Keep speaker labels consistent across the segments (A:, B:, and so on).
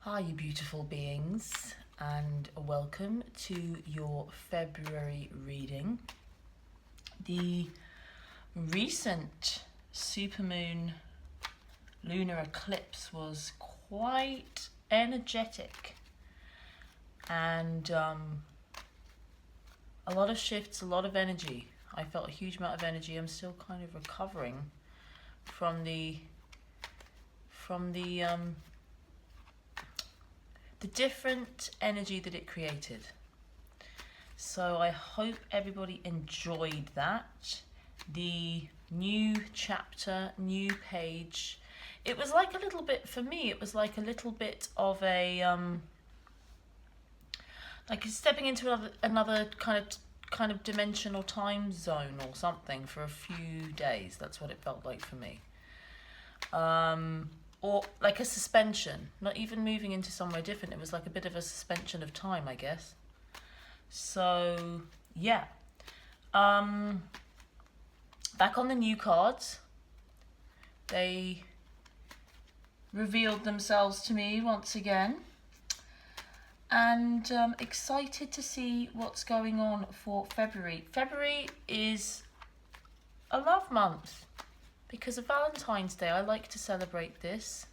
A: Hi, you beautiful beings, and welcome to your February reading. The recent supermoon lunar eclipse was quite energetic and a lot of shifts, a lot of energy. I felt a huge amount of energy. I'm still kind of recovering from the different energy that it created. So I hope everybody enjoyed that. The new chapter, new page. It was like a little bit, for me, it was like a little bit of a, like stepping into another kind of dimension or time zone or something for a few days. That's what it felt like for me. Or like a suspension, not even moving into somewhere different. It was like a bit of a suspension of time, I guess. So, yeah. Back on the new cards, they revealed themselves to me once again. And excited to see what's going on for February. February is a love month. Because of Valentine's Day, I like to celebrate this.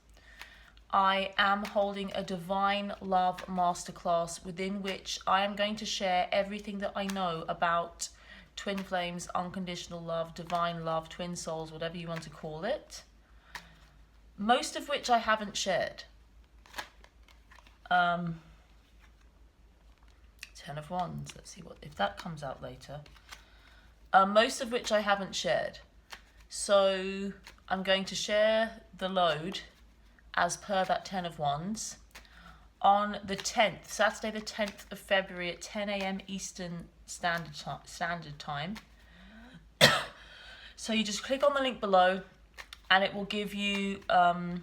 A: I am holding a Divine Love Masterclass within which I am going to share everything that I know about twin flames, unconditional love, divine love, twin souls, whatever you want to call it. Most of which I haven't shared. 10 of Wands, let's see if that comes out later. Most of which I haven't shared. So I'm going to share the load as per that 10 of Wands on the 10th, Saturday the 10th of February at 10 a.m. Eastern Standard Time. So you just click on the link below and it will give you the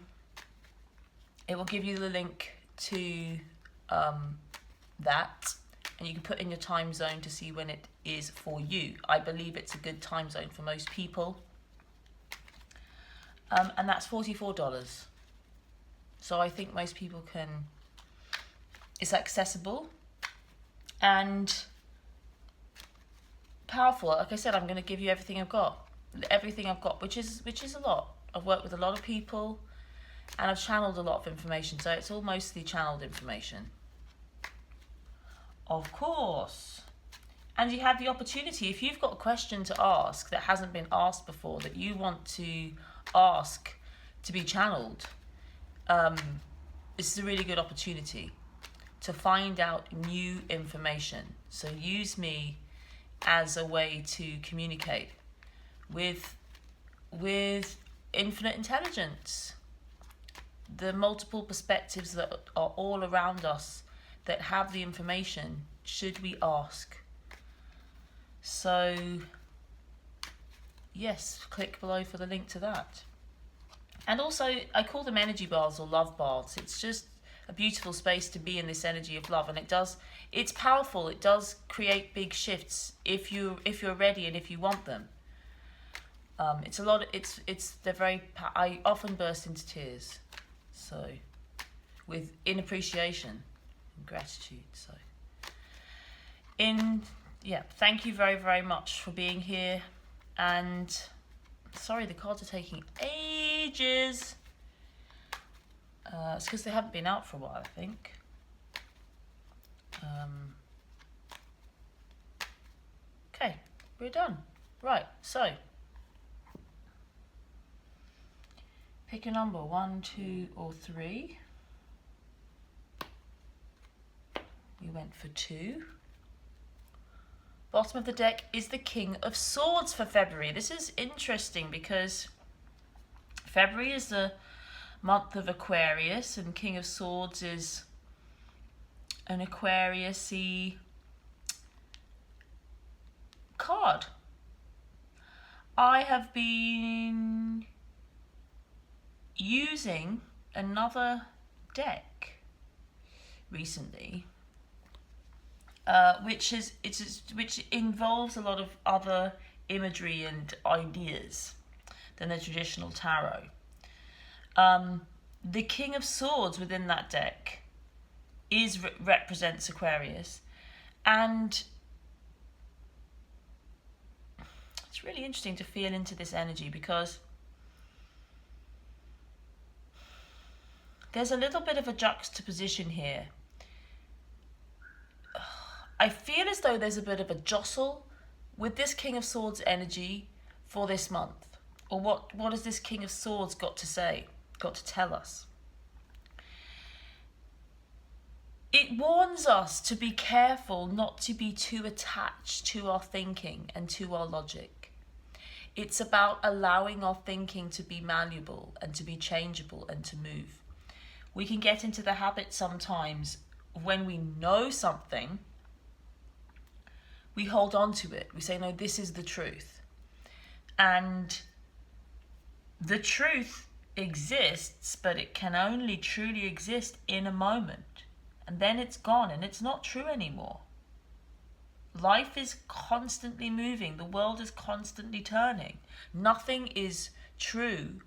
A: link to that, and you can put in your time zone to see when it is for you. I believe it's a good time zone for most people. And that's $44. So I think most people can, it's accessible and powerful. Like I said, I'm going to give you everything I've got, which is a lot. I've worked with a lot of people and I've channeled a lot of information. So it's all mostly channeled information. Of course. And you have the opportunity, if you've got a question to ask that hasn't been asked before, that you want to ask to be channeled, this is a really good opportunity to find out new information. So use me as a way to communicate with infinite intelligence, the multiple perspectives that are all around us that have the information should we ask. So yes, click below for the link to that. And also, I call them energy baths or love baths. It's just a beautiful space to be in this energy of love, and it's powerful. It does create big shifts if you're ready and if you want them. I often burst into tears, so in appreciation and gratitude. So thank you very, very much for being here. And sorry, the cards are taking ages. It's because they haven't been out for a while, I think. Okay, we're done. Right, so pick a number, 1, 2, or 3. We went for 2. Bottom of the deck is the King of Swords for February. This is interesting because February is the month of Aquarius, and King of Swords is an Aquarius-y card. I have been using another deck recently, which involves a lot of other imagery and ideas than the traditional tarot. the King of Swords within that deck represents Aquarius, and it's really interesting to feel into this energy because there's a little bit of a juxtaposition here. I feel as though there's a bit of a jostle with this King of Swords energy for this month. Or what has this King of Swords got to say, got to tell us? It warns us to be careful not to be too attached to our thinking and to our logic. It's about allowing our thinking to be malleable and to be changeable and to move. We can get into the habit sometimes when we know something, we hold on to it. We say, no, this is the truth. And the truth exists, but it can only truly exist in a moment. And then it's gone and it's not true anymore. Life is constantly moving. The world is constantly turning. Nothing is true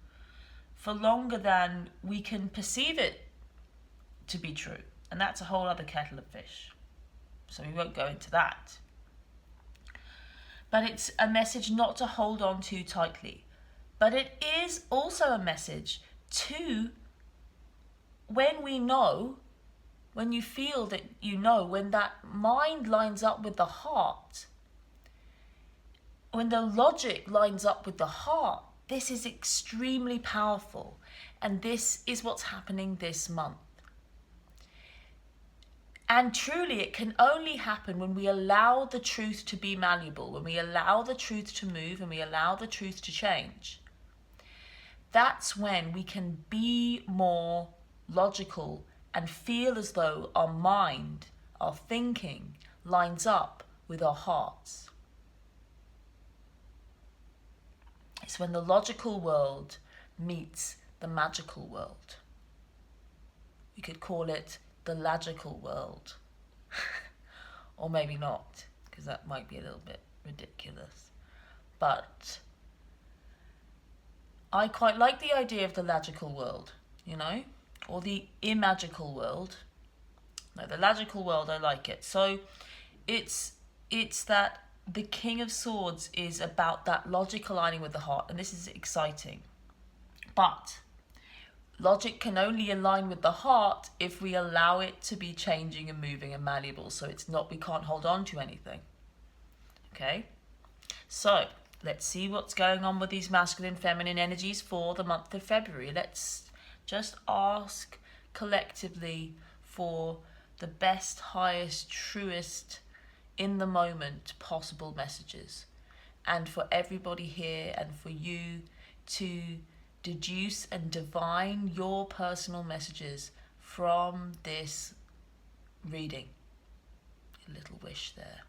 A: for longer than we can perceive it to be true. And that's a whole other kettle of fish. So we won't go into that. But it's a message not to hold on too tightly. But it is also a message to, when we know, when you feel that you know, when that mind lines up with the heart, when the logic lines up with the heart, this is extremely powerful. And this is what's happening this month. And truly, it can only happen when we allow the truth to be malleable, when we allow the truth to move, and we allow the truth to change. That's when we can be more logical and feel as though our mind, our thinking, lines up with our hearts. It's when the logical world meets the magical world. We could call it the logical world. Or maybe not, because that might be a little bit ridiculous. But I quite like the idea of the logical world, you know, or the imagical world. No, the logical world, I like it. So it's that the King of Swords is about that logic aligning with the heart, and this is exciting. But logic can only align with the heart if we allow it to be changing and moving and malleable. So it's not, we can't hold on to anything. Okay? So let's see what's going on with these masculine, feminine energies for the month of February. Let's just ask collectively for the best, highest, truest, in the moment possible messages. And for everybody here and for you to deduce and divine your personal messages from this reading. A little wish there.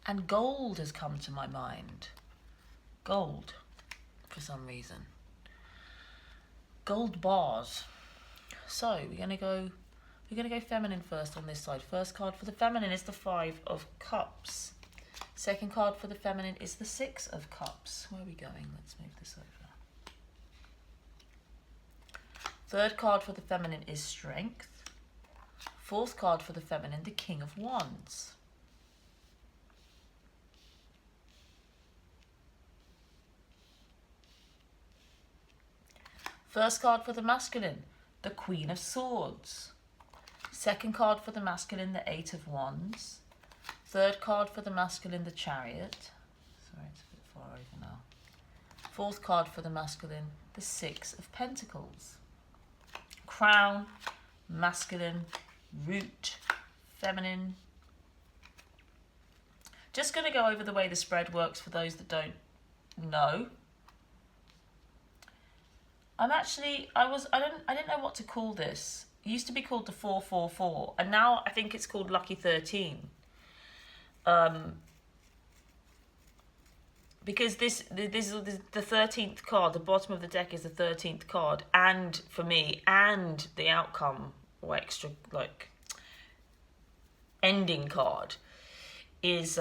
A: And gold has come to my mind. Gold, for some reason. Gold bars. So we're gonna go feminine first on this side. First card for the feminine is the 5 of Cups. Second card for the feminine is the 6 of Cups. Where are we going? Let's move this over. Third card for the feminine is Strength. Fourth card for the feminine, the King of Wands. First card for the masculine, the Queen of Swords. Second card for the masculine, the 8 of Wands. Third card for the masculine, the Chariot. Sorry, it's a bit far over now. Fourth card for the masculine, the 6 of Pentacles. Crown, masculine, root, feminine. Just going to go over the way the spread works for those that don't know. I didn't know what to call this. It used to be called the 444, and now I think it's called Lucky 13. Because this is the 13th card, the bottom of the deck is the 13th card, and for me, and the outcome or extra like ending card is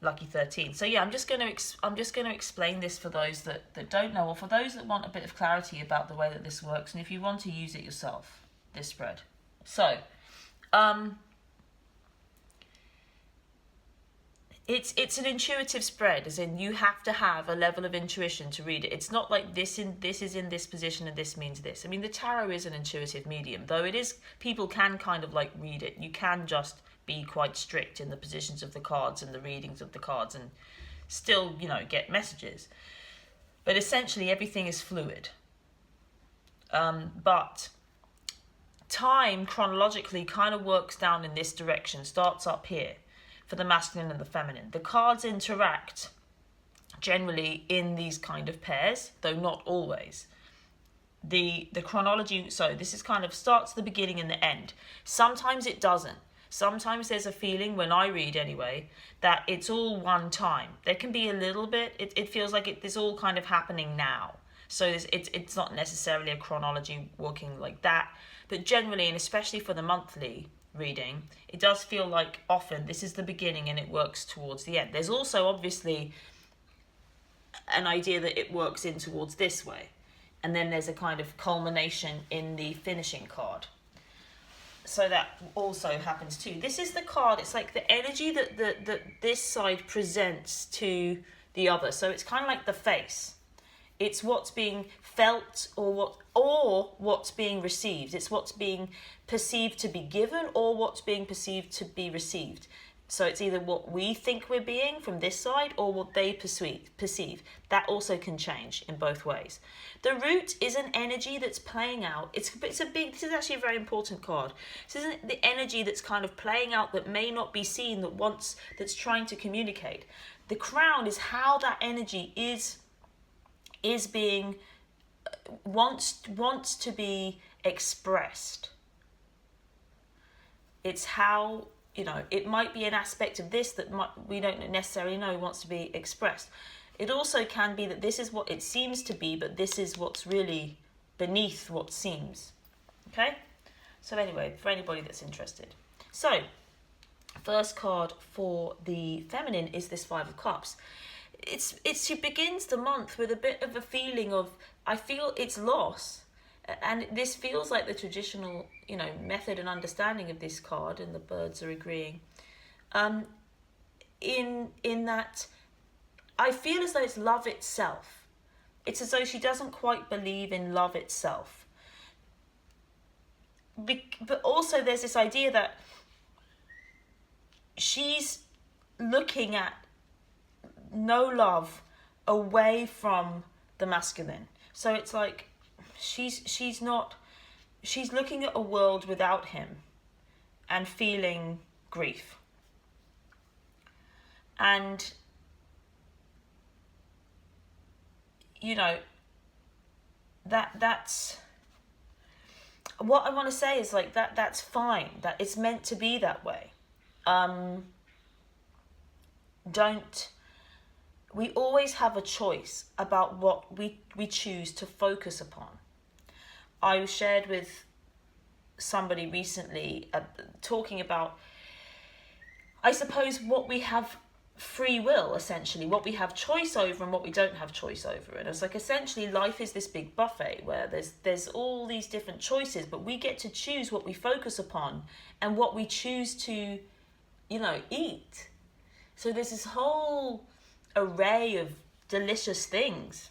A: lucky 13. So yeah, I'm just going to explain this for those that don't know, or for those that want a bit of clarity about the way that this works, and if you want to use it yourself, this spread. So it's an intuitive spread, as in you have to have a level of intuition to read it. It's not like this is in this position and this means this. I mean, the tarot is an intuitive medium, though it is, people can kind of like read it. You can just be quite strict in the positions of the cards and the readings of the cards and still, get messages. But essentially everything is fluid. But time chronologically kind of works down in this direction, starts up here for the masculine and the feminine. The cards interact generally in these kind of pairs, though not always. The chronology, so this is kind of starts the beginning and the end. Sometimes it doesn't. Sometimes there's a feeling, when I read anyway, that it's all one time. There can be a little bit, it feels like it's all kind of happening now. So it's not necessarily a chronology working like that, but generally, and especially for the monthly reading, it does feel like often this is the beginning and it works towards the end. There's also obviously an idea that it works in towards this way, and then there's a kind of culmination in the finishing card. So that also happens too. This is the card, it's like the energy that this side presents to the other. So it's kind of like the face. It's what's being felt or what's being received. It's what's being perceived to be given or what's being perceived to be received. So it's either what we think we're being from this side or what they perceive. That also can change in both ways. The root is an energy that's playing out. This is actually a very important card. This isn't the energy that's kind of playing out that may not be seen, that's trying to communicate. The crown is how that energy is being wants to be expressed. It's how, it might be an aspect of this that we don't necessarily know wants to be expressed. It also can be that this is what it seems to be, but this is what's really beneath what seems. Okay? So anyway, for anybody that's interested. So, first card for the feminine is this Five of Cups. She begins the month with a bit of a feeling of, I feel it's loss. And this feels like the traditional, method and understanding of this card, and the birds are agreeing. In that, I feel as though it's love itself. It's as though she doesn't quite believe in love itself. But also there's this idea that she's looking at no love away from the masculine. So it's like she's looking at a world without him and feeling grief. And that's what I want to say, is like that's fine, that it's meant to be that way. We always have a choice about what we choose to focus upon. I shared with somebody recently talking about, I suppose, what we have free will, essentially, what we have choice over and what we don't have choice over. And it's like, essentially, life is this big buffet where there's all these different choices, but we get to choose what we focus upon and what we choose to, eat. So there's this whole array of delicious things.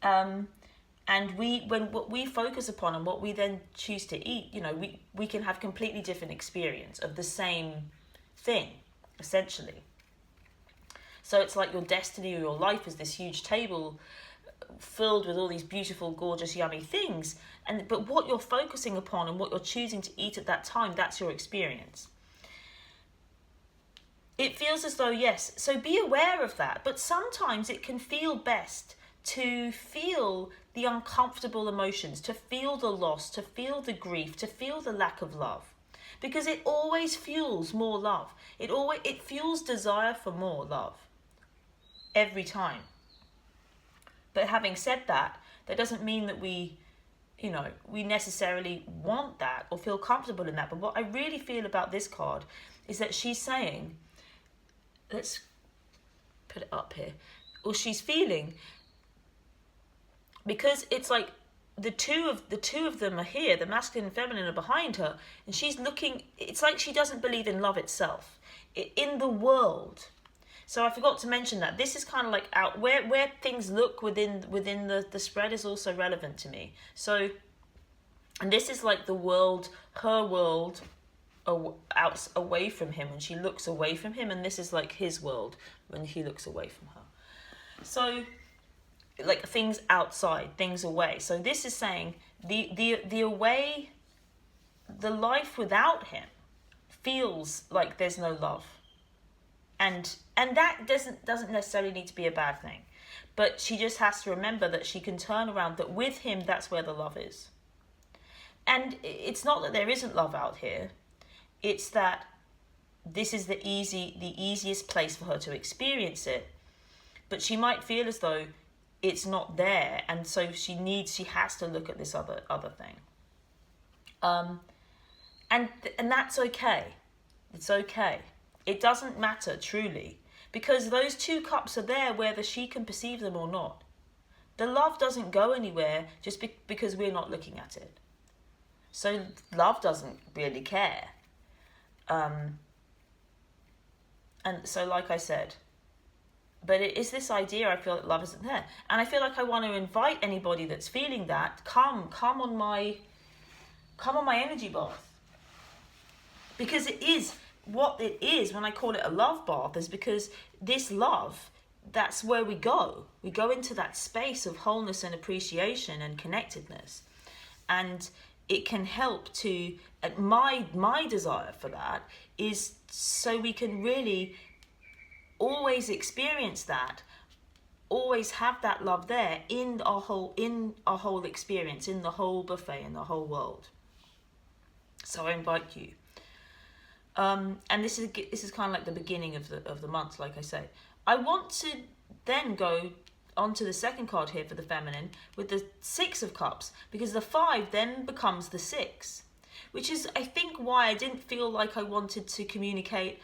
A: And what we focus upon and what we then choose to eat, we can have completely different experience of the same thing, essentially. So it's like your destiny or your life is this huge table filled with all these beautiful, gorgeous, yummy things. But what you're focusing upon and what you're choosing to eat at that time, that's your experience. It feels as though, yes, so be aware of that. But sometimes it can feel best to feel the uncomfortable emotions, to feel the loss, to feel the grief, to feel the lack of love. Because it always fuels more love. It fuels desire for more love. Every time. But having said that, that doesn't mean that we necessarily want that or feel comfortable in that. But what I really feel about this card is that she's saying let's put it up here, or she's feeling, because it's like the two of them are here, the masculine and feminine are behind her, and she's looking, it's like she doesn't believe in love itself, in the world. So I forgot to mention that this is kind of like out where things look within the spread is also relevant to me. So, and this is like the world, her world, out away from him when she looks away from him, and this is like his world when he looks away from her. So like things outside, things away. So this is saying the away, the life without him feels like there's no love. And that doesn't necessarily need to be a bad thing. But she just has to remember that she can turn around, that with him, that's where the love is. And it's not that there isn't love out here. It's that this is the easiest place for her to experience it. But she might feel as though it's not there, and so she has to look at this other thing. And that's okay. It's okay. It doesn't matter truly, because those two cups are there whether she can perceive them or not. The love doesn't go anywhere just because we're not looking at it. So love doesn't really care. And so, like I said, but it is this idea, I feel that love isn't there. And I feel like I want to invite anybody that's feeling that, come on my energy bath. Because it is, what it is when I call it a love bath, is because this love, that's where we go. We go into that space of wholeness and appreciation and connectedness. And it can help to, my desire for that is so we can really always experience that, always have that love there in our whole experience, in the whole buffet, in the whole world. So I invite you. And this is kind of like the beginning of the month, like I say. I want to then go on to the second card here for the feminine with the 6 of Cups, because the 5 then becomes the 6, which is, I think, why I didn't feel like I wanted to communicate,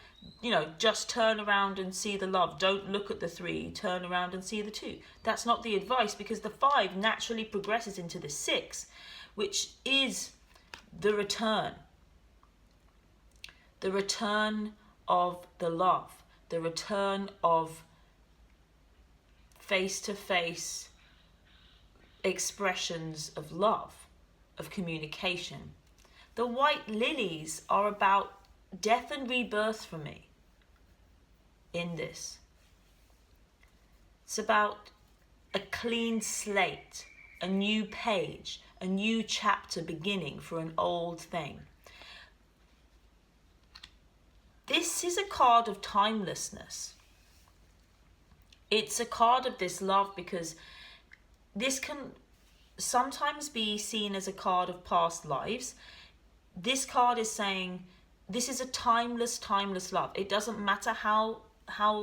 A: just turn around and see the love. Don't look at the 3, turn around and see the 2. That's not the advice, because the 5 naturally progresses into the 6, which is the return. The return of the love, the return of face-to-face expressions of love, of communication. The white lilies are about death and rebirth for me in this. It's about a clean slate, a new page, a new chapter beginning for an old thing. This is a card of timelessness. It's a card of this love, because this can sometimes be seen as a card of past lives. This card is saying this is a timeless love. It doesn't matter how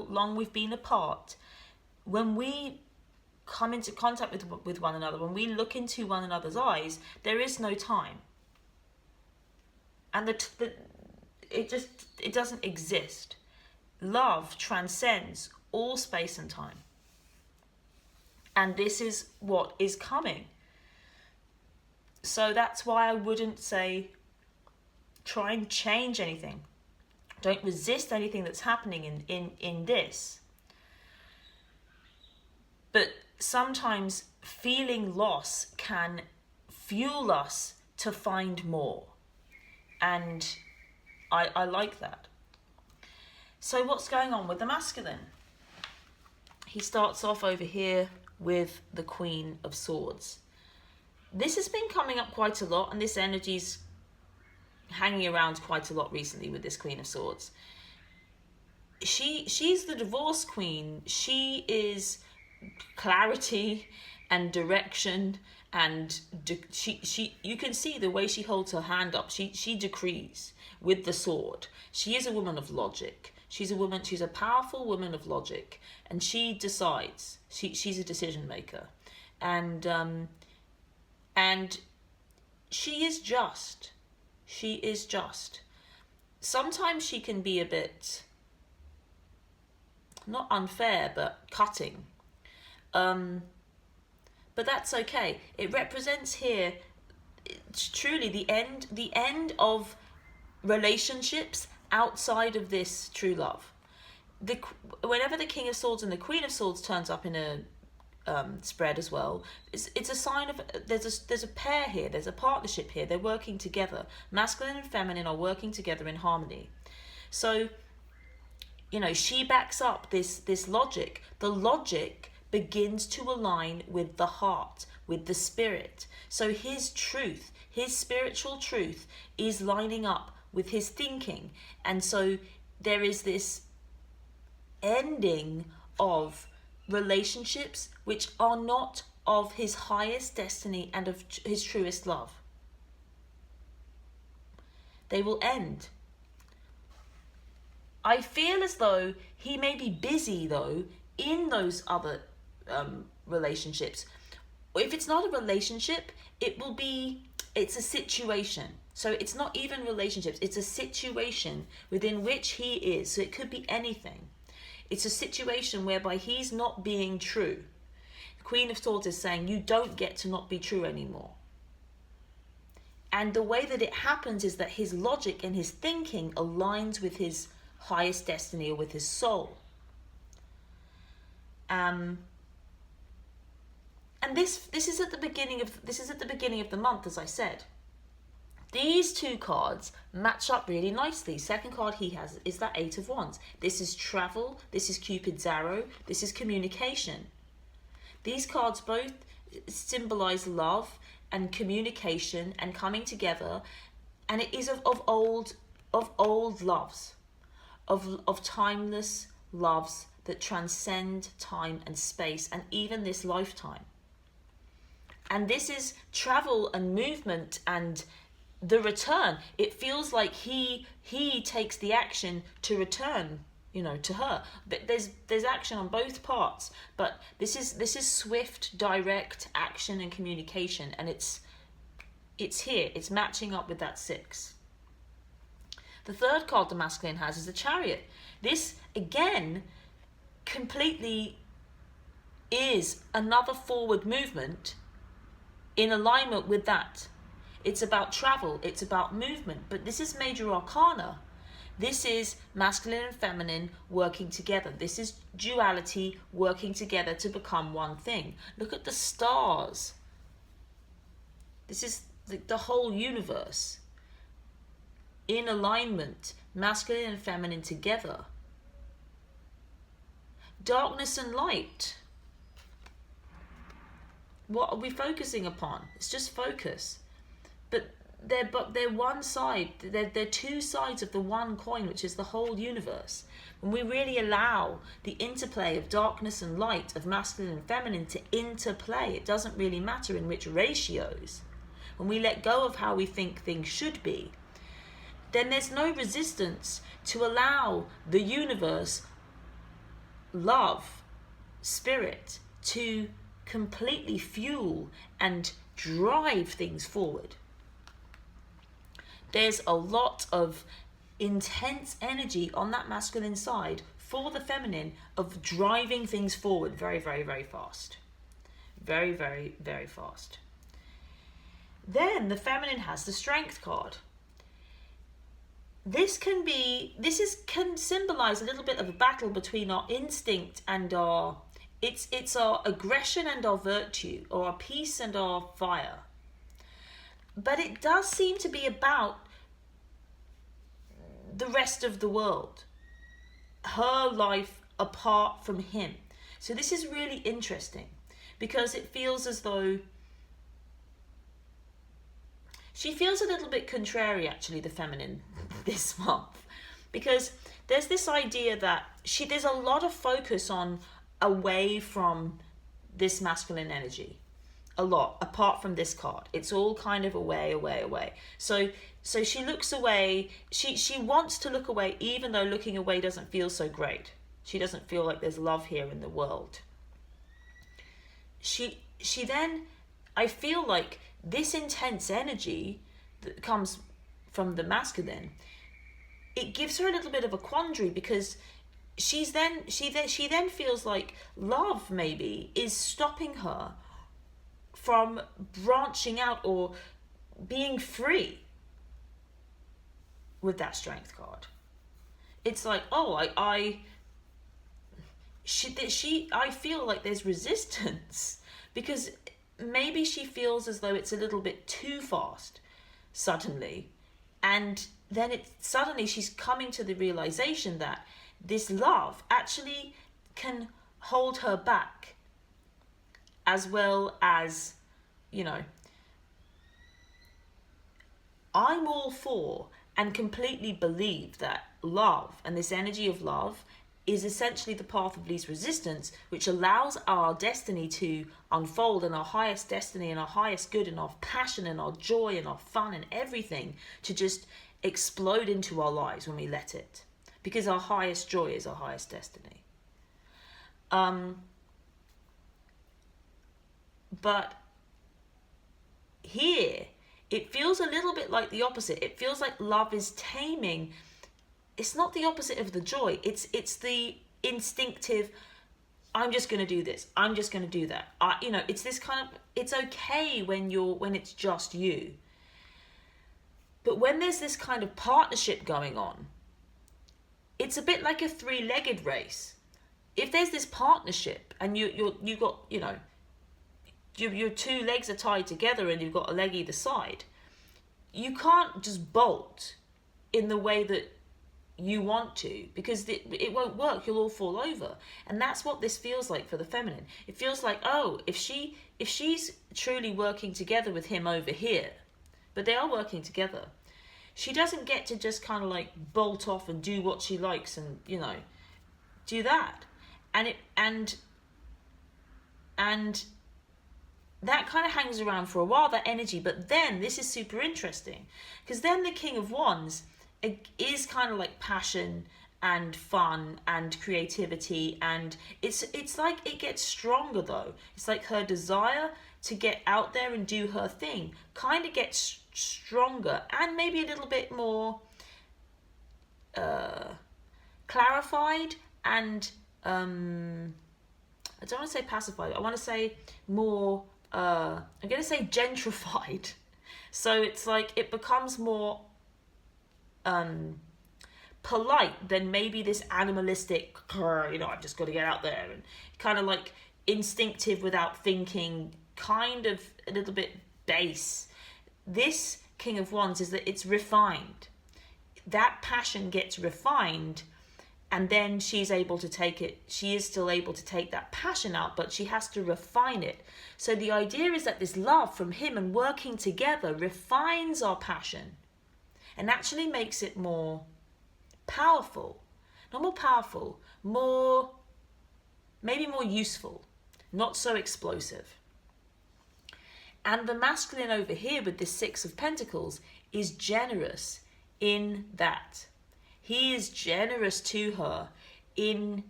A: long we've been apart. When we come into contact with one another, when we look into one another's eyes, there is no time. And it doesn't exist. Love transcends all space and time. And this is what is coming. So that's why I wouldn't say try and change anything. Don't resist anything that's happening in this. But sometimes feeling loss can fuel us to find more. And I like that. So what's going on with the masculine? He starts off over here with the Queen of Swords. This has been coming up quite a lot, and this energy's hanging around quite a lot recently with this Queen of Swords. She's the divorce queen. She is clarity and direction, and she you can see the way she holds her hand up. She decrees with the sword. She is a woman of logic. She's a powerful woman of logic, and she decides. She's a decision maker, and she is just. She is just. Sometimes she can be a bit not unfair, but cutting. But that's okay. It represents here truly the end of relationships outside of this true love. Whenever the King of Swords and the Queen of Swords turns up in a spread as well, it's a sign of there's a pair here, there's a partnership here, they're working together. Masculine and feminine are working together in harmony. So, you know, she backs up this logic. The logic begins to align with the heart, with the spirit. So his truth, his spiritual truth, is lining up with his thinking. And so there is this ending of relationships which are not of his highest destiny and of his truest love. They will end. I feel as though he may be busy though in those other relationships. If it's not a relationship, it's a situation. So it's not even relationships, it's a situation within which he is. So it could be anything. It's a situation whereby he's not being true. The Queen of Swords is saying you don't get to not be true anymore. And the way that it happens is that his logic and his thinking aligns with his highest destiny or with his soul. And this is at the beginning of the month, as I said. These two cards match up really nicely. Second card he has is that Eight of Wands. This is travel, this is Cupid's arrow, this is communication. These cards both symbolize love and communication and coming together, and it is of old loves, of timeless loves that transcend time and space and even this lifetime. And this is travel and movement and the return. It feels like he takes the action to return, you know, to her. There's action on both parts, but this is swift, direct action and communication, and it's here. It's matching up with that 6. The third card the masculine has is the Chariot. This again completely is another forward movement in alignment with that. It's about travel, it's about movement, but this is major arcana. This is masculine and feminine working together. This is duality working together to become one thing. Look at the stars. This is the whole universe in alignment, masculine and feminine together. Darkness and light. What are we focusing upon? It's just focus. But they're one side. They're two sides of the one coin, which is the whole universe. When we really allow the interplay of darkness and light, of masculine and feminine to interplay, it doesn't really matter in which ratios. When we let go of how we think things should be, then there's no resistance to allow the universe, love, spirit, to completely fuel and drive things forward. There's a lot of intense energy on that masculine side for the feminine of driving things forward very, very, very fast. Very, very, very fast. Then the feminine has the Strength card. This can symbolize a little bit of a battle between our instinct and our aggression and our virtue, or our peace and our fire. But it does seem to be about the rest of the world, her life apart from him. So this is really interesting because it feels as though she feels a little bit contrary, actually, the feminine this month, because there's this idea that there's a lot of focus on away from this masculine energy. A lot, apart from this card. It's all kind of away. So she looks away. She wants to look away, even though looking away doesn't feel so great. She doesn't feel like there's love here in the world. She then, I feel like this intense energy that comes from the masculine, it gives her a little bit of a quandary, because she then feels like love maybe is stopping her from branching out or being free with that Strength card. It's like, oh, I feel like there's resistance because maybe she feels as though it's a little bit too fast suddenly, and then suddenly she's coming to the realization that this love actually can hold her back, as well as, you know, I'm all for and completely believe that love and this energy of love is essentially the path of least resistance, which allows our destiny to unfold, and our highest destiny and our highest good and our passion and our joy and our fun and everything to just explode into our lives when we let it. Because our highest joy is our highest destiny. But here, it feels a little bit like the opposite. It feels like love is taming. It's not the opposite of the joy. It's the instinctive, I'm just going to do this. I'm just going to do that. It's this kind of, it's okay when it's just you. But when there's this kind of partnership going on, it's a bit like a three-legged race. If there's this partnership and you got, your two legs are tied together and you've got a leg either side, you can't just bolt in the way that you want to, because it won't work. You'll all fall over. And that's what this feels like for the feminine. It feels like, oh, if she's truly working together with him over here, but they are working together, she doesn't get to just kind of like bolt off and do what she likes and, do that. And that kind of hangs around for a while, that energy. But then this is super interesting, because then the King of Wands is kind of like passion and fun and creativity, and it's like it gets stronger though. It's like her desire to get out there and do her thing kind of gets stronger and maybe a little bit more clarified and I don't want to say pacified, I want to say more I'm going to say gentrified. So it's like it becomes more polite than maybe this animalistic, I've just got to get out there, and kind of like instinctive without thinking, kind of a little bit base. This King of Wands is that it's refined. That passion gets refined, and then she's able to take it. She is still able to take that passion out, but she has to refine it. So the idea is that this love from him and working together refines our passion and actually makes it more powerful. Not more powerful, maybe more useful, not so explosive. And the masculine over here with this Six of Pentacles is generous in that. He is generous to her in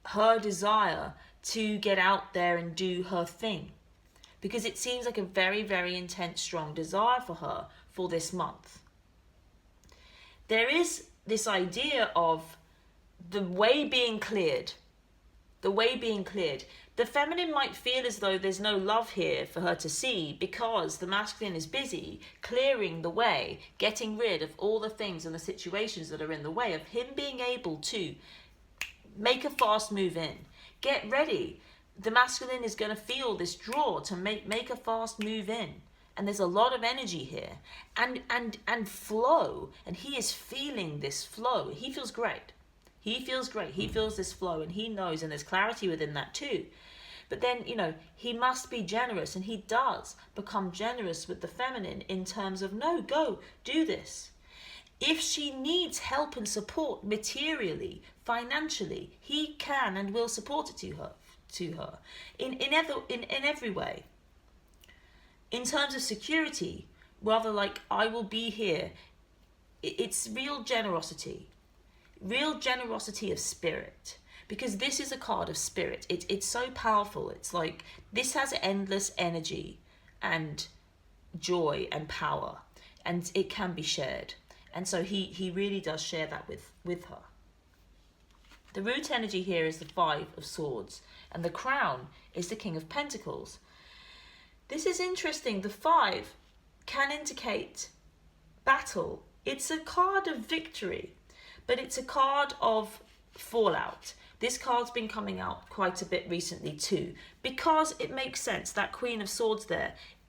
A: her desire to get out there and do her thing, because it seems like a very, very intense, strong desire for her for this month. There is this idea of the way being cleared. The way being cleared. The feminine might feel as though there's no love here for her to see, because the masculine is busy clearing the way, getting rid of all the things and the situations that are in the way of him being able to make a fast move in. Get ready. The masculine is going to feel this draw to make a fast move in. And there's a lot of energy here and flow. And he is feeling this flow. He feels great. He feels great. He feels this flow, and he knows, and there's clarity within that too. But then, he must be generous, and he does become generous with the feminine in terms of, no, go, do this. If she needs help and support materially, financially, he can and will support it to her in every way. In terms of security, rather like, I will be here, it's real generosity. Real generosity of spirit, because this is a card of spirit. It's so powerful. It's like this has endless energy and joy and power, and it can be shared. And so he really does share that with her. The root energy here is the Five of Swords, and the crown is the King of Pentacles. This is interesting. The five can indicate battle. It's a card of victory, but it's a card of fallout. This card's been coming out quite a bit recently too, because it makes sense. That Queen of Swords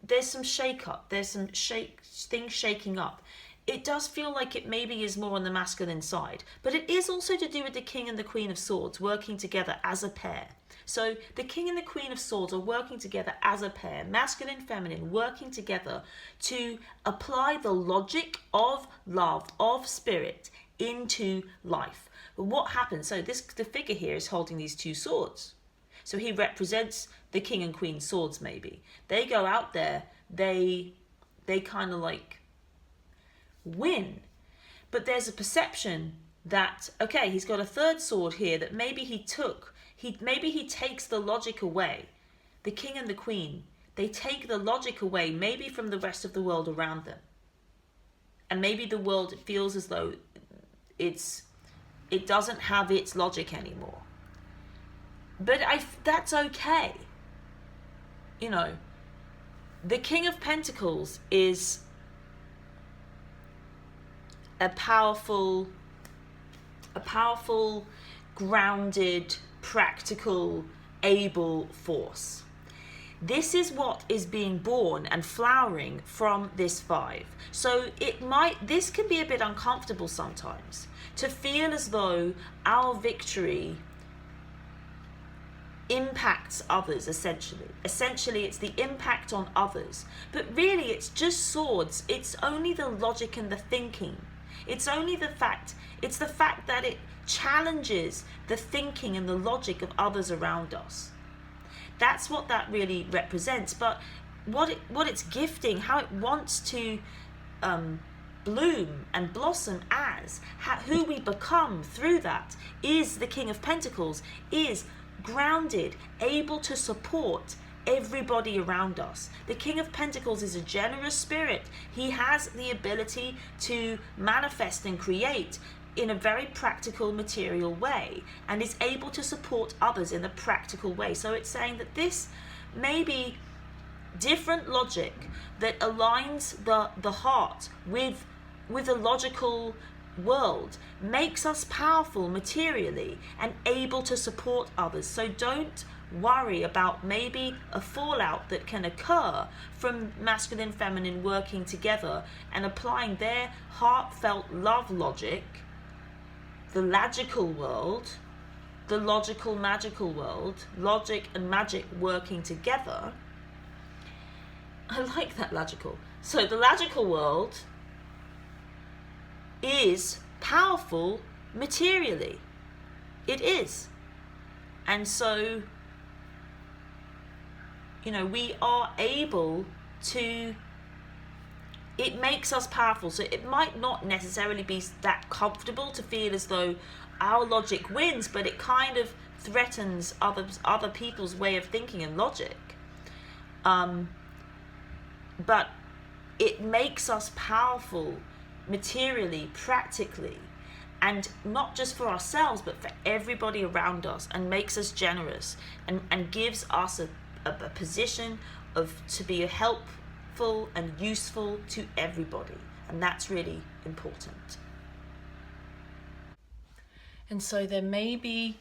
A: there's some shake up, there's some things shaking up. It does feel like it maybe is more on the masculine side, but it is also to do with the King and the Queen of Swords working together as a pair. So the King and the Queen of Swords are working together as a pair, masculine, feminine, working together to apply the logic of love, of spirit into life. But what happens? So the figure here is holding these two swords. So he represents the King and Queen swords maybe. They go out there, they kind of like win. But there's a perception that, okay, he's got a third sword here that maybe he takes the logic away. The King and the Queen, they take the logic away maybe from the rest of the world around them. And maybe the world feels as though it doesn't have its logic anymore. But that's okay. You know, the King of Pentacles is a powerful, grounded, practical, able force. This is what is being born and flowering from this five. So this can be a bit uncomfortable sometimes, to feel as though our victory impacts others, essentially. Essentially, it's the impact on others. But really, it's just swords. It's only the logic and the thinking. It's the fact that it challenges the thinking and the logic of others around us. That's what that really represents. But what it's gifting, how it wants to bloom and blossom as, who we become through that, is the King of Pentacles, is grounded, able to support everybody around us. The King of Pentacles is a generous spirit. He has the ability to manifest and create in a very practical, material way, and is able to support others in a practical way. So it's saying that this may be different logic that aligns the heart with a logical world, makes us powerful materially and able to support others. So don't worry about maybe a fallout that can occur from masculine, feminine working together and applying their heartfelt love logic, the logical world, the logical magical world, logic and magic working together. I like that, logical. So the logical world is powerful materially. It is. And so, we are able to, it makes us powerful. So it might not necessarily be that comfortable to feel as though our logic wins, but it kind of threatens other people's way of thinking and logic. But it makes us powerful materially, practically, and not just for ourselves, but for everybody around us, and makes us generous and gives us a position to be helpful and useful to everybody. And that's really important. And so there may be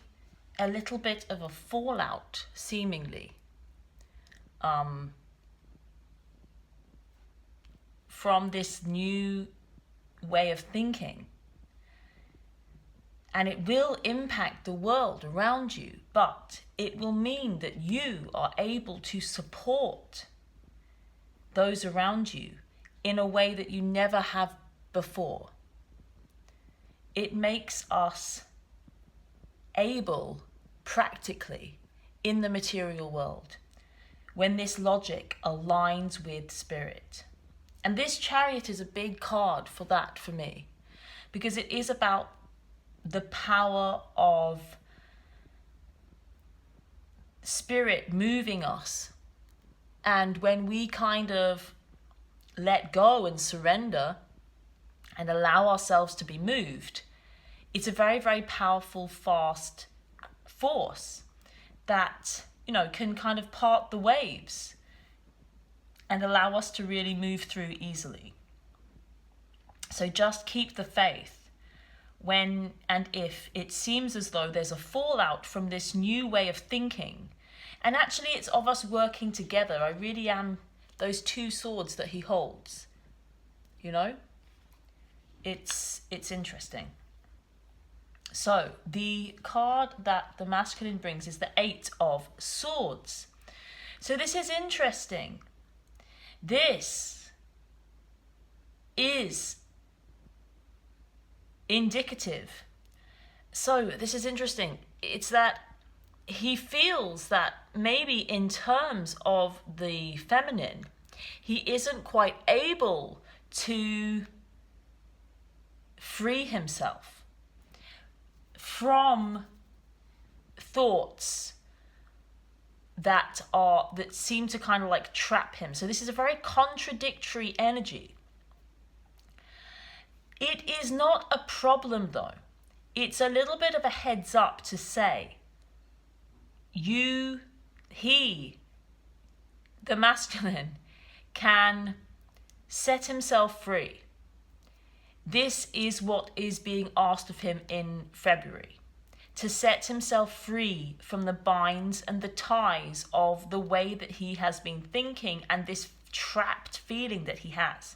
A: a little bit of a fallout, seemingly, from this new way of thinking. And it will impact the world around you, but it will mean that you are able to support those around you in a way that you never have before. It makes us able, practically, in the material world, when this logic aligns with spirit. And this Chariot is a big card for that, for me, because it is about the power of spirit moving us. And when we kind of let go and surrender and allow ourselves to be moved, it's a very, very powerful, fast force that, you know, can kind of part the waves and allow us to really move through easily. So just keep the faith when and if it seems as though there's a fallout from this new way of thinking. And actually it's of us working together. I really am those two swords that he holds. You know? It's interesting. So the card that the masculine brings is the 8 of Swords. So this is interesting. This is indicative. So this is interesting. It's that he feels that maybe in terms of the feminine, he isn't quite able to free himself from thoughts that seem to kind of like trap him. So this is a very contradictory energy. It is not a problem though. It's a little bit of a heads up to say, the masculine, can set himself free. This is what is being asked of him in February. To set himself free from the binds and the ties of the way that he has been thinking and this trapped feeling that he has.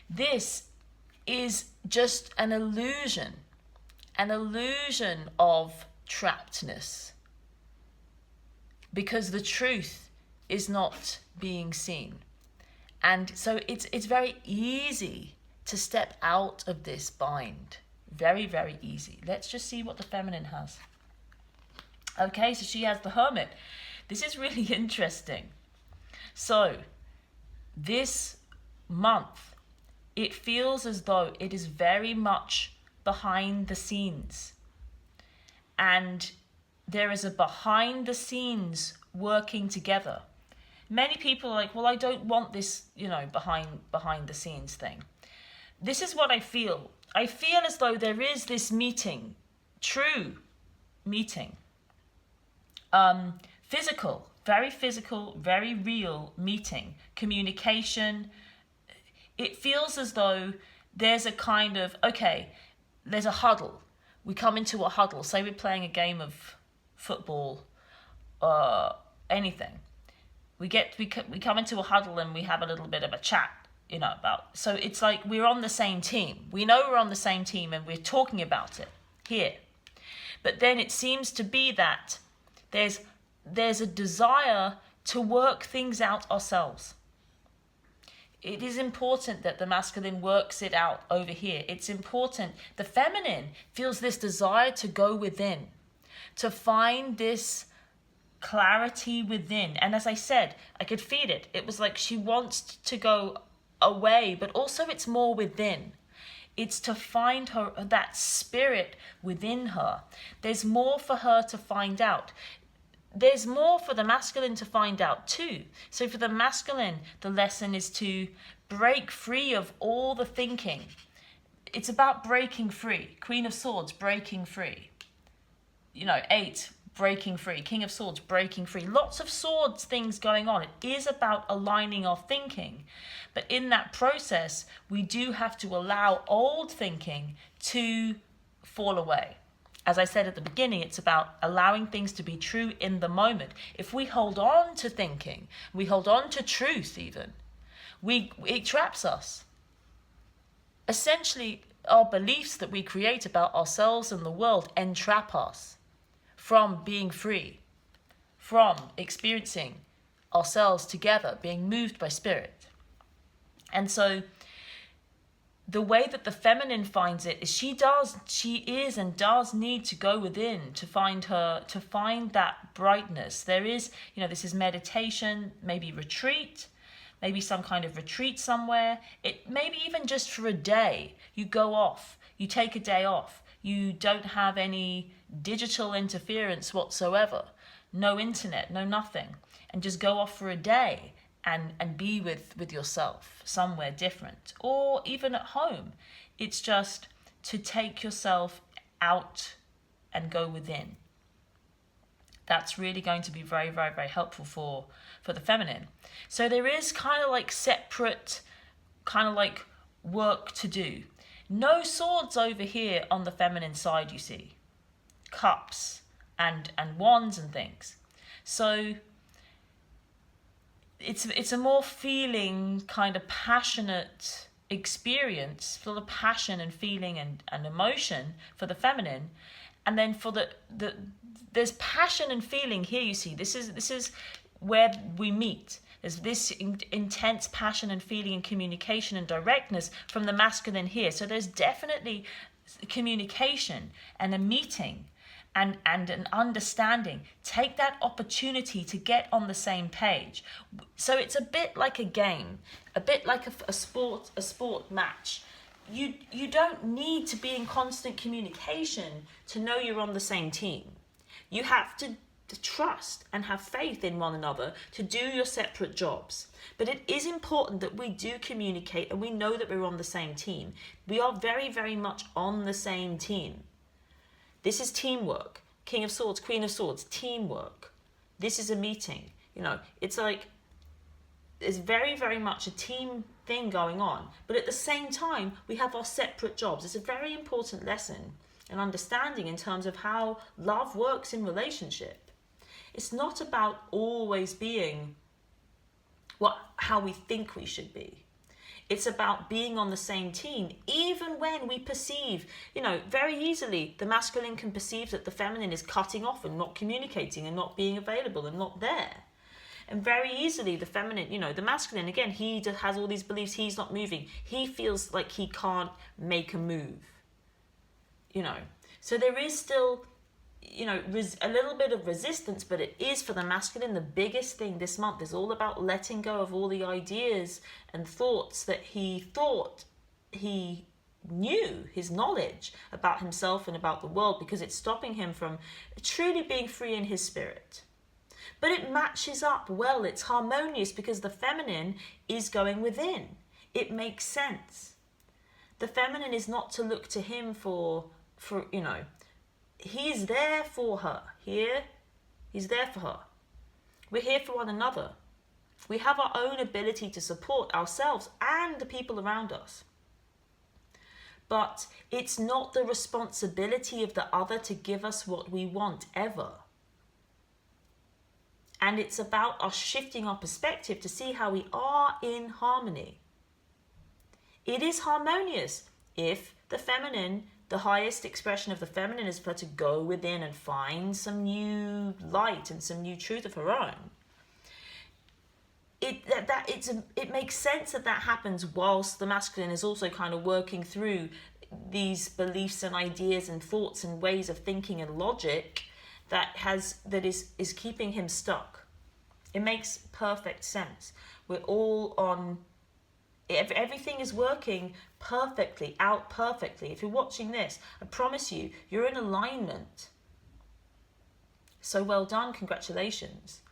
A: This is just an illusion of trappedness, because the truth is not being seen. And so it's very easy to step out of this bind. Very, very easy. Let's just see what the feminine has. Okay, so she has the Hermit. This is really interesting. So this month, it feels as though it is very much behind the scenes. And there is a behind the scenes working together. Many people are like, well, I don't want this, behind the scenes thing. This is what I feel. I feel as though there is this meeting, true meeting, physical, very real meeting, communication. It feels as though there's a kind of, there's a huddle. We come into a huddle. Say we're playing a game of football, anything. We come into a huddle and we have a little bit of a chat, so it's like we're on the same team. We know we're on the same team and we're talking about it here. But then it seems to be that there's a desire to work things out ourselves. It is important that the masculine works it out over here. It's important. The feminine feels this desire to go within, to find this clarity within. And as I said, I could feel it. It was like she wants to go away, but also it's more within. It's to find that spirit within her. There's more for her to find out. There's more for the masculine to find out too. So for the masculine, the lesson is to break free of all the thinking. It's about breaking free. Queen of Swords, breaking free. 8, breaking free. King of Swords, breaking free. Lots of swords things going on. It is about aligning our thinking. But in that process, we do have to allow old thinking to fall away. As I said at the beginning, it's about allowing things to be true in the moment. If we hold on to thinking, we hold on to truth even, it traps us. Essentially, our beliefs that we create about ourselves and the world entrap us from being free, from experiencing ourselves together, being moved by spirit. And so the way that the feminine finds it is she is and does need to go within to find that brightness. There is, this is meditation, maybe retreat, maybe some kind of retreat somewhere. It maybe even just for a day, you go off, you take a day off, you don't have any digital interference whatsoever, no internet, no nothing, and just go off for a day and be with yourself somewhere different, or even at home. It's just to take yourself out and go within. That's really going to be very, very, very helpful for the feminine. So there is kind of like separate kind of like work to do. No swords over here on the feminine side, you see. Cups and wands and things. So it's a more feeling, kind of passionate experience, full of passion and feeling and emotion for the feminine. And then for the there's passion and feeling here, you see. This is where we meet. There's this intense passion and feeling and communication and directness from the masculine here. So there's definitely communication and a meeting and an understanding. Take that opportunity to get on the same page. So it's a bit like a game, a bit like a sport match. You don't need to be in constant communication to know you're on the same team. You have to trust and have faith in one another to do your separate jobs. But it is important that we do communicate and we know that we're on the same team. We are very, very much on the same team. This is teamwork. King of Swords, Queen of Swords, teamwork. This is a meeting. You know, it's like, it's very, very much a team thing going on. But at the same time, we have our separate jobs. It's a very important lesson and understanding in terms of how love works in relationship. It's not about always being how we think we should be. It's about being on the same team, even when we perceive, very easily the masculine can perceive that the feminine is cutting off and not communicating and not being available and not there. And very easily the feminine, the masculine, again, he has all these beliefs, he's not moving. He feels like he can't make a move, So there is still, a little bit of resistance, but it is for the masculine the biggest thing this month is all about letting go of all the ideas and thoughts that he thought he knew, his knowledge about himself and about the world, because it's stopping him from truly being free in his spirit. But it matches up well, it's harmonious because the feminine is going within. It makes sense. The feminine is not to look to him for he's there for her. Here, he's there for her. We're here for one another. We have our own ability to support ourselves and the people around us. But it's not the responsibility of the other to give us what we want, ever. And it's about us shifting our perspective to see how we are in harmony. It is harmonious if the feminine, the highest expression of the feminine, is for her to go within and find some new light and some new truth of her own. It makes sense that happens whilst the masculine is also kind of working through these beliefs and ideas and thoughts and ways of thinking and logic that is keeping him stuck. It makes perfect sense. We're all on. Everything is working perfectly, out perfectly. If you're watching this, I promise you, you're in alignment. So well done, congratulations.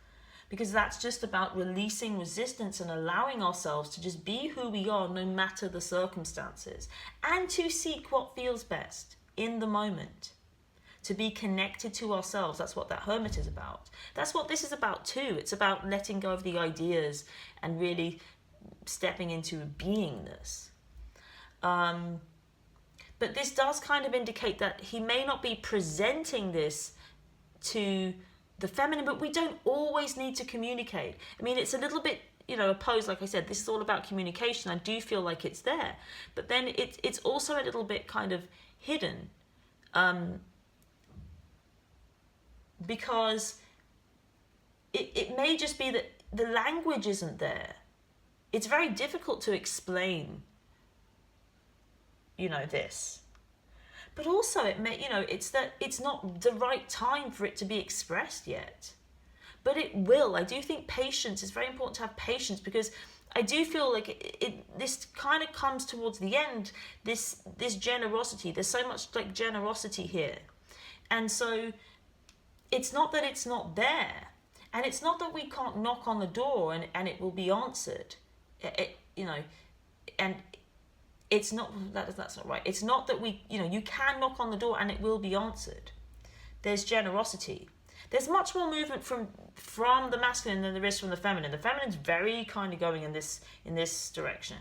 A: Because that's just about releasing resistance and allowing ourselves to just be who we are no matter the circumstances. And to seek what feels best in the moment. To be connected to ourselves. That's what that hermit is about. That's what this is about too. It's about letting go of the ideas and really stepping into beingness. But this does kind of indicate that he may not be presenting this to the feminine, but we don't always need to communicate. I mean, it's a little bit, opposed. Like I said, this is all about communication. I do feel like it's there. But then it's also a little bit kind of hidden. Because it may just be that the language isn't there. It's very difficult to explain, this. But also it may, it's that it's not the right time for it to be expressed yet. But it will. I do think patience is very important to have patience, because I do feel like this kind of comes towards the end, this generosity. There's so much like generosity here. And so it's not that it's not there. And it's not that we can't knock on the door and it will be answered. And it's not, that's not right. It's not that we, you can knock on the door and it will be answered. There's generosity. There's much more movement from the masculine than there is from the feminine. The feminine's very kind of going in this direction,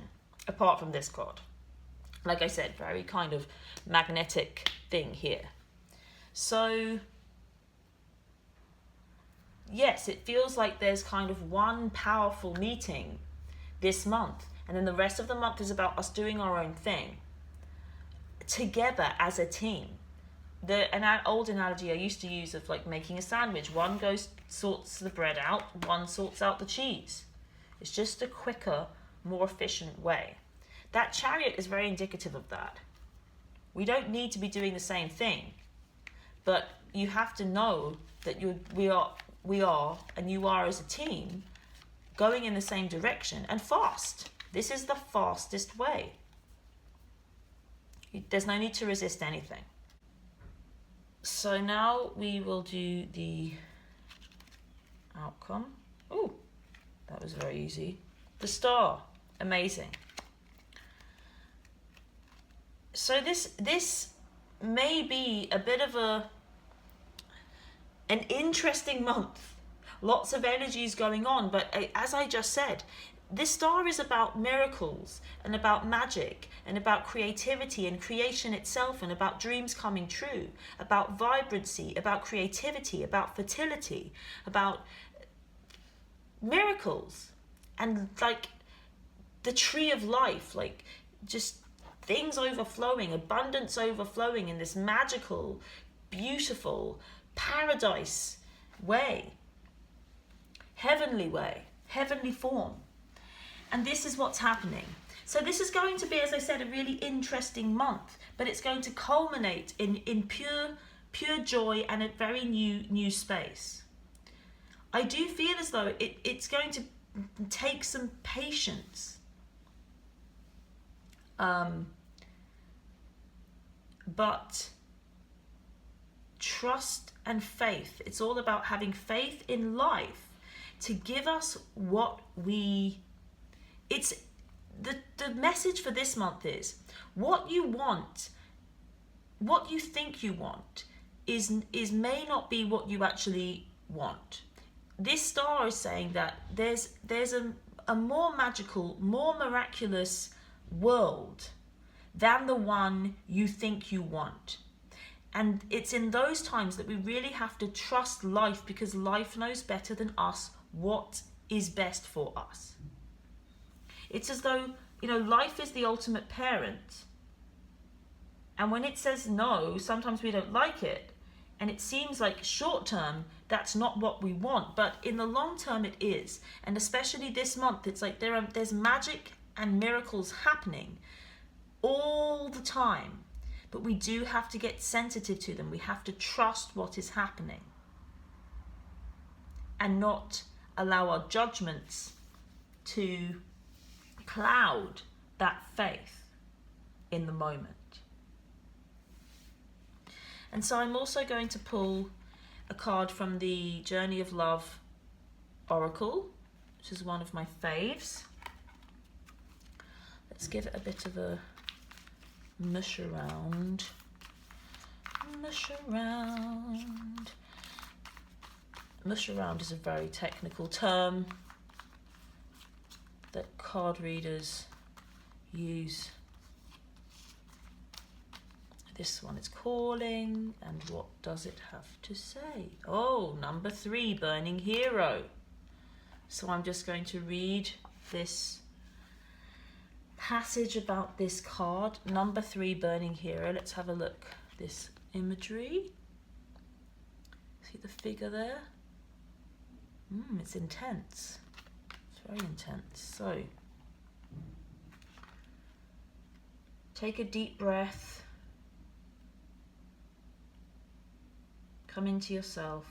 A: apart from this card. Like I said, very kind of magnetic thing here. So, yes, it feels like there's kind of one powerful meeting this month. And then the rest of the month is about us doing our own thing together as a team. An old analogy I used to use of like making a sandwich. One goes, sorts the bread out, one sorts out the cheese. It's just a quicker, more efficient way. That chariot is very indicative of that. We don't need to be doing the same thing, but you have to know that we are, and you are as a team, going in the same direction, and fast. This is the fastest way. There's no need to resist anything. So now we will do the outcome. Oh, that was very easy. The star, amazing. So this may be a bit of an interesting month. Lots of energies going on, but as I just said, this star is about miracles and about magic and about creativity and creation itself and about dreams coming true, about vibrancy, about creativity, about fertility, about miracles and like the tree of life, like just things overflowing, abundance overflowing in this magical, beautiful, paradise way, heavenly way, heavenly form. And this is what's happening. So this is going to be, as I said, a really interesting month, but it's going to culminate in pure joy and a very new space. I do feel as though it's going to take some patience. But trust and faith. It's all about having faith in life to give us what it's the message for this month is what you want, what you think you want is may not be what you actually want. This star is saying that there's a more magical, more miraculous world than the one you think you want. And it's in those times that we really have to trust life, because life knows better than us what is best for us. It's as though, life is the ultimate parent. And when it says no, sometimes we don't like it. And it seems like short term, that's not what we want. But in the long term, it is. And especially this month, it's like there's magic and miracles happening all the time. But we do have to get sensitive to them. We have to trust what is happening. And not allow our judgments to cloud that faith in the moment. And so I'm also going to pull a card from the Journey of Love Oracle, which is one of my faves. Let's give it a bit of a mush around. Mush around. Mush around is a very technical term that card readers use. This one is calling, and what does it have to say? Oh, number 3, Burning Hero. So I'm just going to read this passage about this card. Number 3, Burning Hero. Let's have a look. This imagery. See the figure there? It's intense. It's very intense. So, take a deep breath. Come into yourself.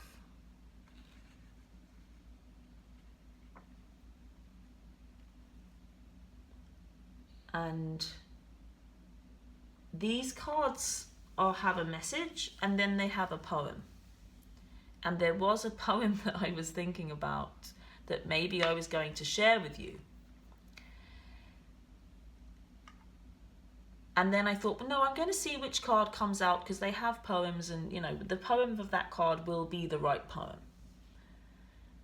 A: And these cards have a message, and then they have a poem. And there was a poem that I was thinking about that maybe I was going to share with you. And then I thought, well, no, I'm going to see which card comes out, because they have poems, and, you know, the poem of that card will be the right poem.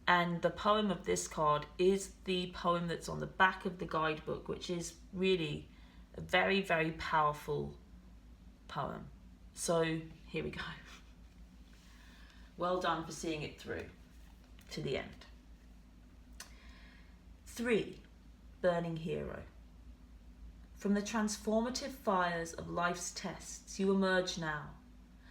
A: And the poem of this card is the poem that's on the back of the guidebook, which is really a very, very powerful poem. So here we go. Well done for seeing it through to the end. 3. Burning Hero. From the transformative fires of life's tests, you emerge now,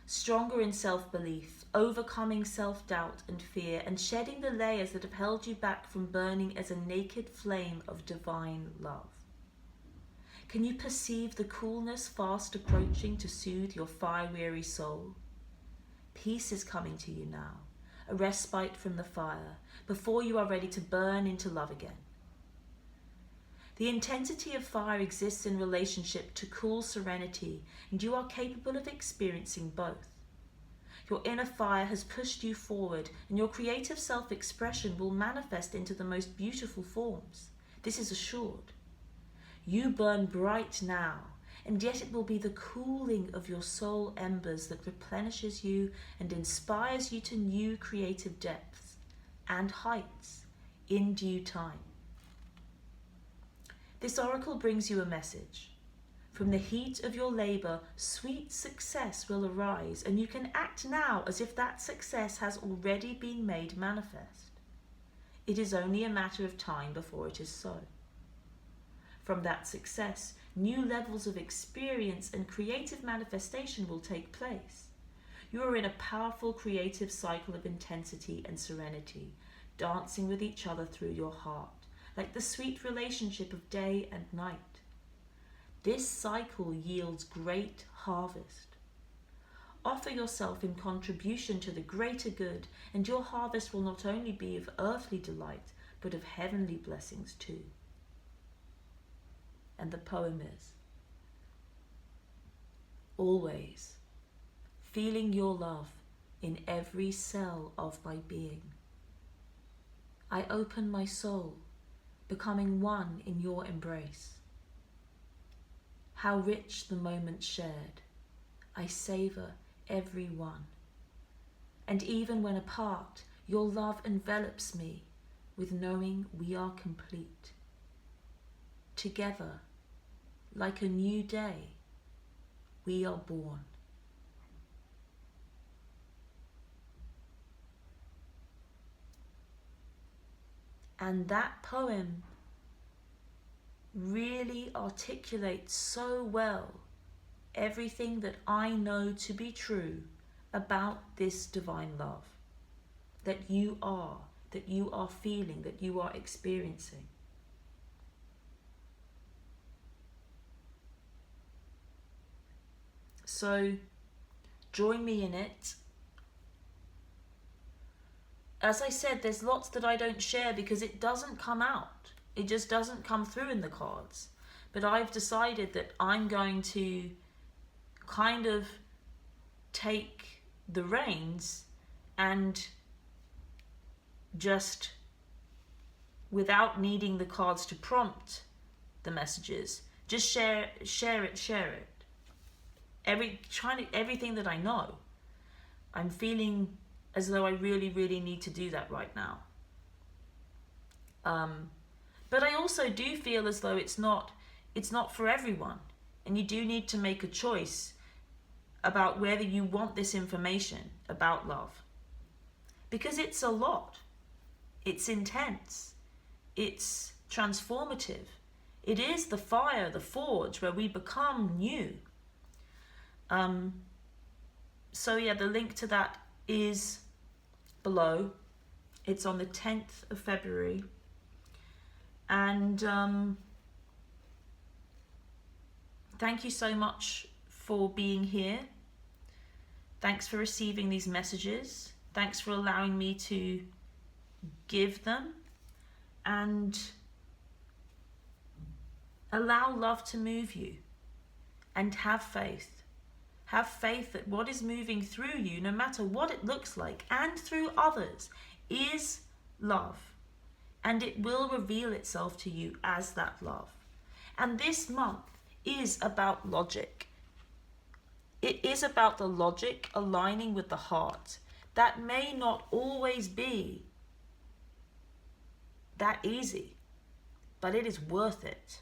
A: stronger in self-belief, overcoming self-doubt and fear, and shedding the layers that have held you back from burning as a naked flame of divine love. Can you perceive the coolness fast approaching to soothe your fire-weary soul? Peace is coming to you now, a respite from the fire, before you are ready to burn into love again. The intensity of fire exists in relationship to cool serenity, and you are capable of experiencing both. Your inner fire has pushed you forward, and your creative self-expression will manifest into the most beautiful forms. This is assured. You burn bright now, and yet it will be the cooling of your soul embers that replenishes you and inspires you to new creative depths and heights in due time. This oracle brings you a message. From the heat of your labor, sweet success will arise, and you can act now as if that success has already been made manifest. It is only a matter of time before it is so. From that success, new levels of experience and creative manifestation will take place. You are in a powerful creative cycle of intensity and serenity, dancing with each other through your heart, like the sweet relationship of day and night. This cycle yields great harvest. Offer yourself in contribution to the greater good, and your harvest will not only be of earthly delight, but of heavenly blessings too. And the poem is, always feeling your love in every cell of my being. I open my soul, becoming one in your embrace. How rich the moments shared, I savor every one. And even when apart, your love envelops me with knowing we are complete. Together, like a new day, we are born. And that poem really articulates so well everything that I know to be true about this divine love that you are feeling, that you are experiencing. So join me in it. As I said, there's lots that I don't share because it doesn't come out. It just doesn't come through in the cards. But I've decided that I'm going to kind of take the reins and just, without needing the cards to prompt the messages, just share it. Everything that I know. I'm feeling as though I really, really need to do that right now. But I also do feel as though it's not for everyone, and you do need to make a choice about whether you want this information about love, because it's a lot. It's intense. It's transformative. It is the fire, the forge, where we become new. So yeah, the link to that is below. It's on the 10th of February. And thank you so much for being here. Thanks for receiving these messages. Thanks for allowing me to give them, and allow love to move you, and have faith. Have faith that what is moving through you, no matter what it looks like, and through others, is love. And it will reveal itself to you as that love. And this month is about logic. It is about the logic aligning with the heart. That may not always be that easy, but it is worth it.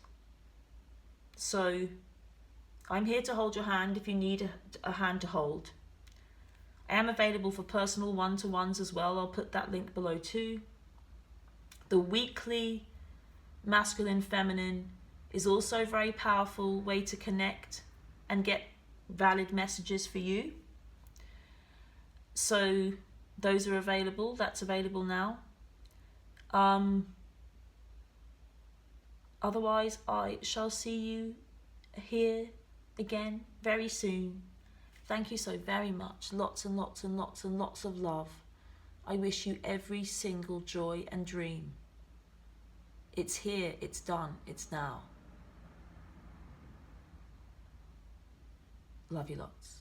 A: So I'm here to hold your hand if you need a hand to hold. I am available for personal one-to-ones as well. I'll put that link below too. The weekly masculine feminine is also a very powerful way to connect and get valid messages for you. So those are available. That's available now. Otherwise, I shall see you here again very soon. Thank you so very much. Lots and lots and lots and lots of love. I wish you every single joy and dream. It's here, it's done, it's now. Love you lots.